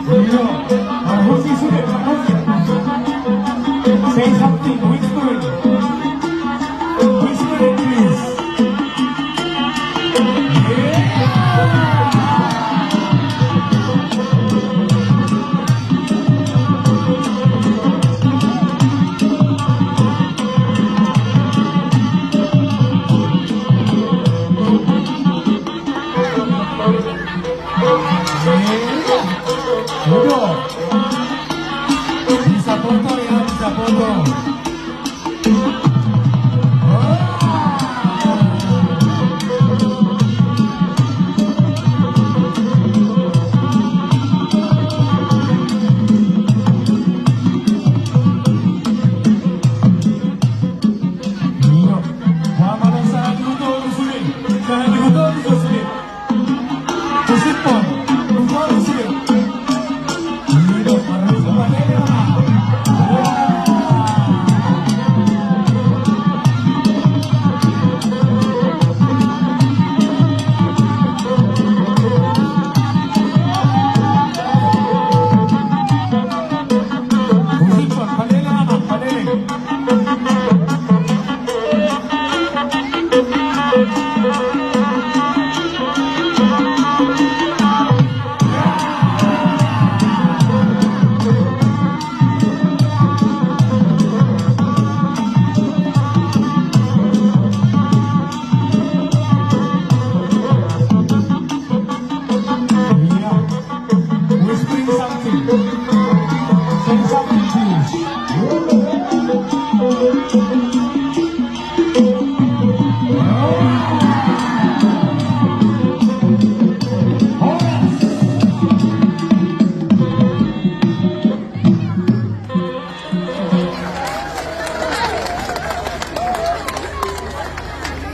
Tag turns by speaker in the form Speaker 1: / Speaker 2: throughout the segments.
Speaker 1: Iya, Hoshi sudah, Hoshi. Say something, whispering. Whispering, please. Udah, bisa foto ya, bisa foto. Iya, Muhammad sangat betul di sini, sangat betul di sini. Kusipon, betul di sini. Iya, harus kembali. Kusipon, padele anak, padele. Iya, whispering something. Say something, please.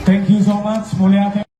Speaker 1: Thank you so much, mulia.